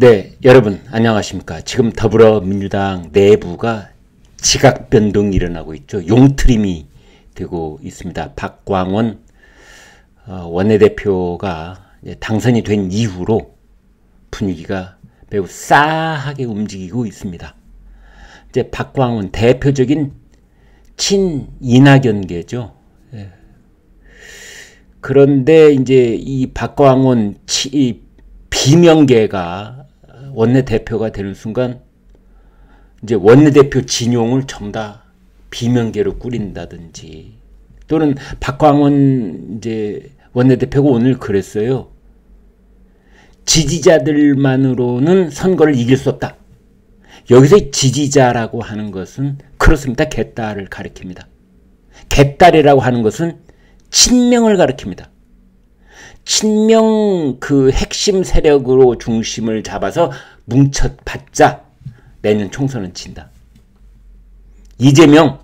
네, 여러분 안녕하십니까. 지금 더불어민주당 내부가 지각 변동이 일어나고 있죠. 용트림이 되고 있습니다. 박광원 원내대표가 당선이 된 이후로 분위기가 매우 싸하게 움직이고 있습니다. 이제 박광원 대표적인 친이낙연계죠. 그런데 이제 이 박광원 비명계가 원내대표가 되는 순간 이제 원내대표 진용을 전부 다 비명계로 꾸린다든지, 또는 박광원 이제 원내대표가 오늘 그랬어요. 지지자들만으로는 선거를 이길 수 없다. 여기서 지지자라고 하는 것은 그렇습니다. 개딸을 가리킵니다. 개딸이라고 하는 것은 친명을 가리킵니다. 친명 그 핵심 세력으로 중심을 잡아서 뭉쳐봤자 내년 총선은 진다. 이재명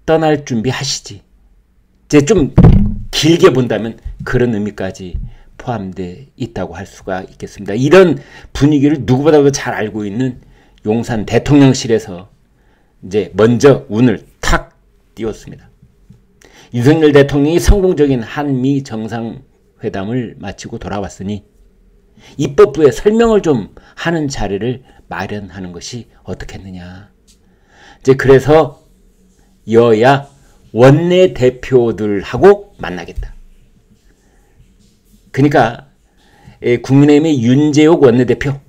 떠날 준비 하시지. 이제 좀 길게 본다면 그런 의미까지 포함되어 있다고 할 수가 있겠습니다. 이런 분위기를 누구보다도 잘 알고 있는 용산 대통령실에서 이제 먼저 운을 탁 띄웠습니다. 윤석열 대통령이 성공적인 한미 정상회담을 마치고 돌아왔으니 입법부에 설명을 좀 하는 자리를 마련하는 것이 어떻겠느냐. 이제 그래서 여야 원내대표들하고 만나겠다. 그러니까 국민의힘의 윤재욱 원내대표,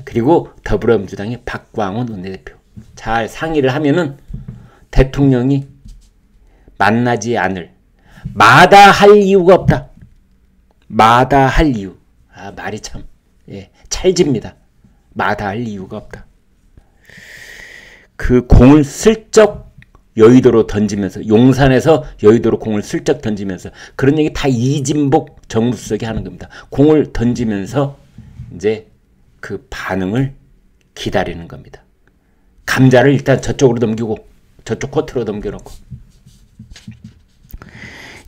그리고 더불어민주당의 박광원 원내대표 잘 상의를 하면은 대통령이 만나지 않을, 마다할 이유가 없다. 마다할 이유. 말이 참 찰집니다. 마다할 이유가 없다. 그 공을 슬쩍 여의도로 던지면서, 용산에서 여의도로 공을 슬쩍 던지면서, 그런 얘기 다 이진복 정무수석이 하는 겁니다. 공을 던지면서 이제 그 반응을 기다리는 겁니다. 감자를 일단 저쪽으로 넘기고 저쪽 코트로 넘겨놓고.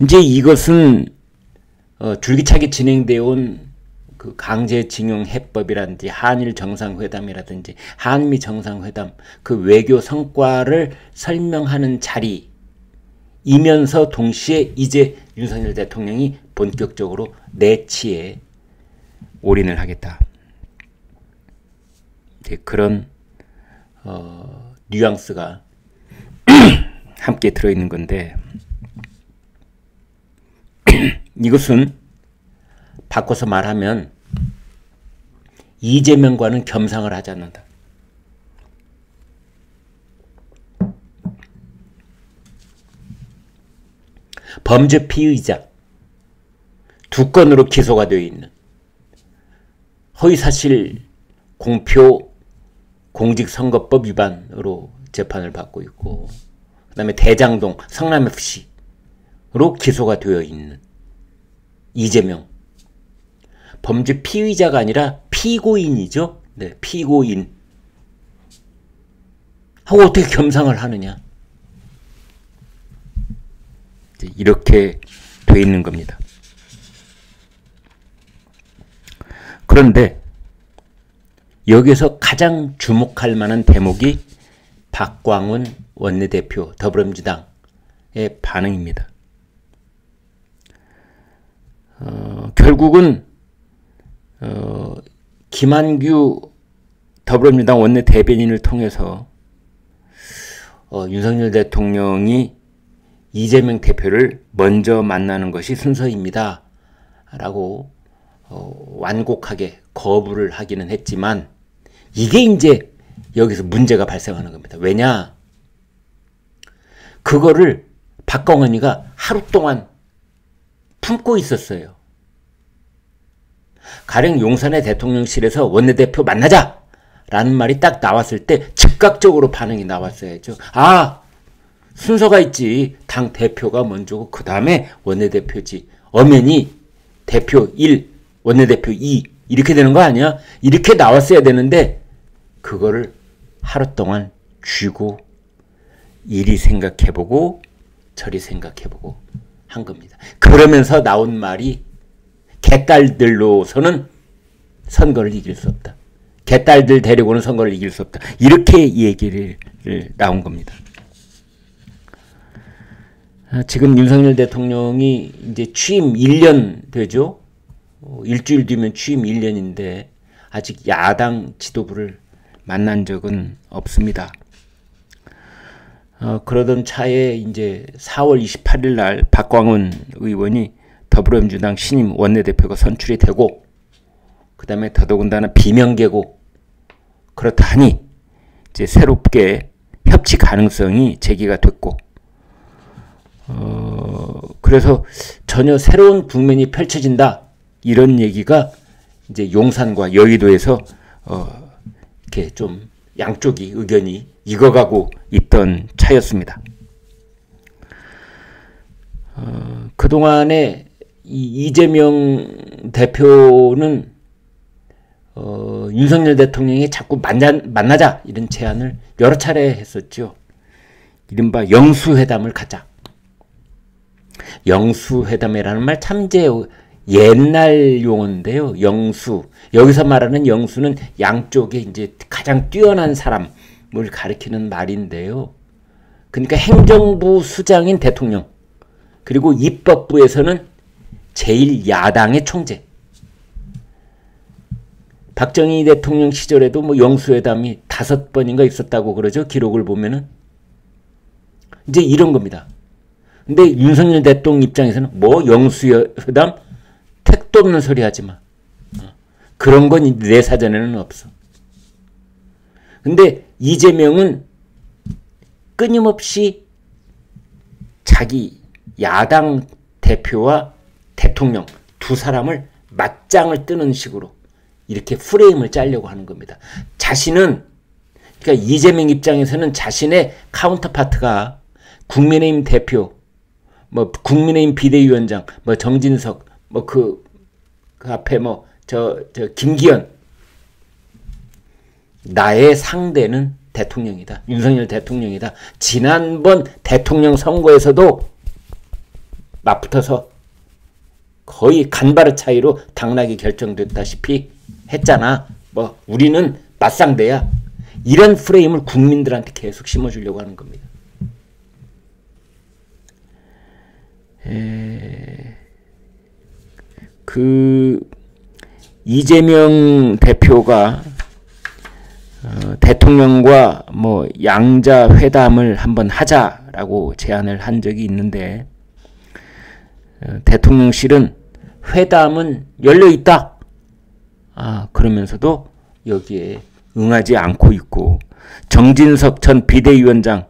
이제 이것은 줄기차게 진행되어 온 그 강제징용 해법이라든지 한일 정상회담이라든지 한미 정상회담, 그 외교 성과를 설명하는 자리이면서 동시에 이제 윤석열 대통령이 본격적으로 내치에 올인을 하겠다. 이제 그런 뉘앙스가 함께 들어있는 건데, 이것은 바꿔서 말하면 이재명과는 겸상을 하지 않는다. 범죄 피의자 2건으로 기소가 되어 있는, 허위사실 공표 공직선거법 위반으로 재판을 받고 있고, 그 다음에 대장동 성남FC로 기소가 되어 있는 이재명, 범죄 피의자가 아니라 피고인이죠. 네, 피고인 하고 어떻게 겸상을 하느냐. 이렇게 돼 있는 겁니다. 그런데 여기서 가장 주목할 만한 대목이 박광원 원내대표 더불어민주당의 반응입니다. 결국은 김한규 더불어민주당 원내대변인을 통해서 윤석열 대통령이 이재명 대표를 먼저 만나는 것이 순서입니다 라고 완곡하게 거부를 하기는 했지만, 이게 이제 여기서 문제가 발생하는 겁니다. 왜냐? 그거를 박광원이가 하루 동안 품고 있었어요. 가령 용산의 대통령실에서 원내대표 만나자 라는 말이 딱 나왔을 때 즉각적으로 반응이 나왔어야죠. 아, 순서가 있지. 당 대표가 먼저고 그 다음에 원내대표지. 엄연히 대표 1, 원내대표 2 이렇게 되는 거 아니야? 이렇게 나왔어야 되는데 그거를 하루 동안 쥐고 이리 생각해보고 저리 생각해보고 한 겁니다. 그러면서 나온 말이 개딸들로서는 선거를 이길 수 없다. 개딸들 데리고는 선거를 이길 수 없다. 이렇게 얘기를 나온 겁니다. 지금 윤석열 대통령이 이제 취임 1년 되죠. 일주일 뒤면 취임 1년인데 아직 야당 지도부를 만난 적은 없습니다. 그러던 차에 이제 4월 28일 날 박광훈 의원이 더불어민주당 신임 원내대표가 선출이 되고, 그 다음에 더더군다나 비명계고, 그렇다 하니 이제 새롭게 협치 가능성이 제기가 됐고, 그래서 전혀 새로운 국면이 펼쳐진다, 이런 얘기가 이제 용산과 여의도에서 이렇게 좀 양쪽이 의견이 익어가고 있던 차였습니다. 그동안에 이재명 대표는 윤석열 대통령이 자꾸 만나자 이런 제안을 여러 차례 했었죠. 이른바 영수회담을 가자. 영수회담이라는 말 참 이제 옛날 용어인데요. 영수. 여기서 말하는 영수는 양쪽에 이제 가장 뛰어난 사람을 가리키는 말인데요. 그러니까 행정부 수장인 대통령, 그리고 입법부에서는 제1야당의 총재. 박정희 대통령 시절에도 뭐 영수회담이 5번인가 있었다고 그러죠. 기록을 보면은. 이제 이런 겁니다. 근데 윤석열 대통령 입장에서는 뭐 영수회담? 택도 없는 소리 하지 마. 그런 건 내 사전에는 없어. 근데 이재명은 끊임없이 자기 야당 대표와 대통령 두 사람을 맞짱을 뜨는 식으로 이렇게 프레임을 짜려고 하는 겁니다. 자신은, 그러니까 이재명 입장에서는 자신의 카운터파트가 국민의힘 대표, 뭐 국민의힘 비대위원장, 뭐 정진석, 뭐 그 앞에 뭐 저 김기현, 나의 상대는 대통령이다. 윤석열 대통령이다. 지난번 대통령 선거에서도 맞붙어서 거의 간발의 차이로 당락이 결정됐다시피 했잖아. 뭐 우리는 맞상대야. 이런 프레임을 국민들한테 계속 심어주려고 하는 겁니다. 이재명 대표가 대통령과 뭐 양자 회담을 한번 하자라고 제안을 한 적이 있는데, 대통령실은 회담은 열려 있다. 그러면서도 여기에 응하지 않고 있고, 정진석 전 비대위원장,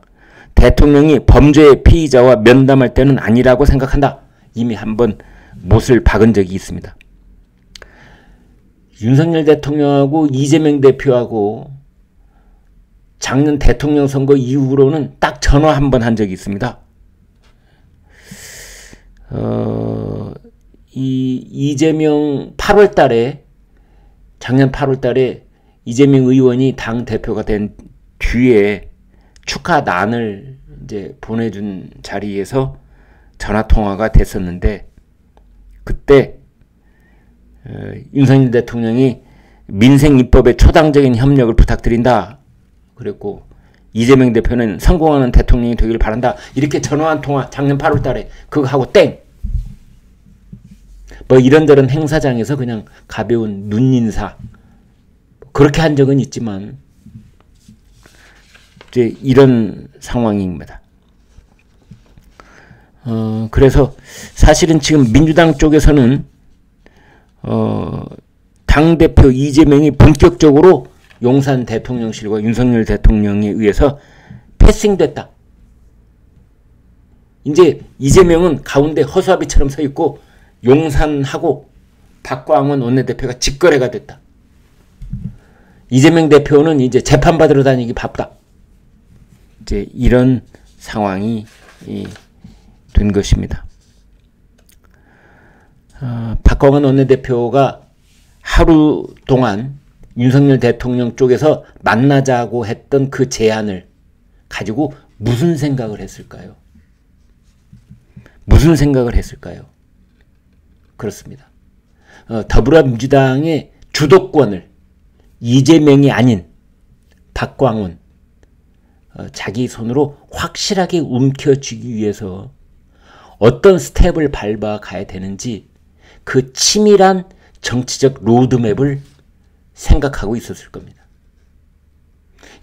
대통령이 범죄의 피의자와 면담할 때는 아니라고 생각한다. 이미 한번 못을 박은 적이 있습니다. 윤석열 대통령하고 이재명 대표하고 작년 대통령 선거 이후로는 딱 전화 한 번 한 적이 있습니다. 이재명 8월 달에, 작년 8월 달에 이재명 의원이 당 대표가 된 뒤에 축하난을 이제 보내준 자리에서 전화통화가 됐었는데, 그때 윤석열 대통령이 민생입법의 초당적인 협력을 부탁드린다. 그랬고 이재명 대표는 성공하는 대통령이 되길 바란다. 이렇게 전화 한 통화 작년 8월 달에 그거 하고 땡. 뭐 이런저런 행사장에서 그냥 가벼운 눈인사 그렇게 한 적은 있지만 이제 이런 상황입니다. 그래서 사실은 지금 민주당 쪽에서는 당대표 이재명이 본격적으로 용산 대통령실과 윤석열 대통령에 의해서 패싱됐다. 이제 이재명은 가운데 허수아비처럼 서 있고 용산하고 박광원 원내대표가 직거래가 됐다. 이재명 대표는 이제 재판받으러 다니기 바쁘다. 이제 이런 상황이 된 것입니다. 박광원 원내대표가 하루 동안 윤석열 대통령 쪽에서 만나자고 했던 그 제안을 가지고 무슨 생각을 했을까요? 무슨 생각을 했을까요? 그렇습니다. 더불어민주당의 주도권을 이재명이 아닌 박광온 자기 손으로 확실하게 움켜쥐기 위해서 어떤 스텝을 밟아 가야 되는지 그 치밀한 정치적 로드맵을 생각하고 있었을 겁니다.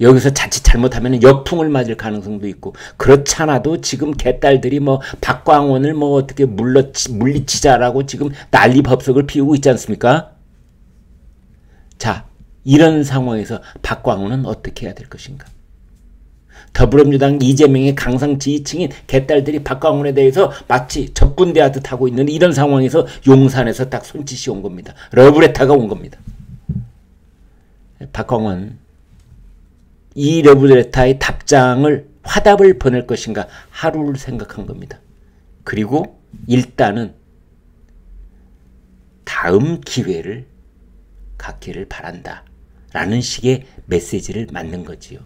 여기서 자칫 잘못하면 역풍을 맞을 가능성도 있고, 그렇지 않아도 지금 개딸들이 뭐 박광원을 뭐 어떻게 물리치자라고 지금 난리법석을 피우고 있지 않습니까? 자, 이런 상황에서 박광원은 어떻게 해야 될 것인가? 더불어민주당 이재명의 강성 지지층인 개딸들이 박광원에 대해서 마치 적군대하듯 하고 있는 이런 상황에서 용산에서 딱 손짓이 온 겁니다. 러브레터가 온 겁니다. 박광원, 이 러브레터의 답장을 화답을 보낼 것인가 하루를 생각한 겁니다. 그리고 일단은 다음 기회를 갖기를 바란다 라는 식의 메시지를 맞는 거지요.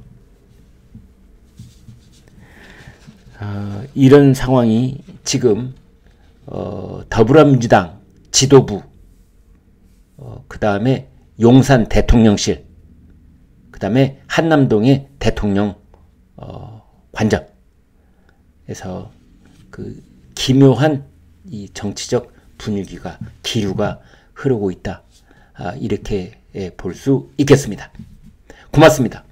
이런 상황이 지금 더불어민주당 지도부, 그 다음에 용산 대통령실, 그 다음에 한남동의 대통령 관정에서 그 기묘한 이 정치적 분위기가, 기류가 흐르고 있다, 이렇게 볼 수 있겠습니다. 고맙습니다.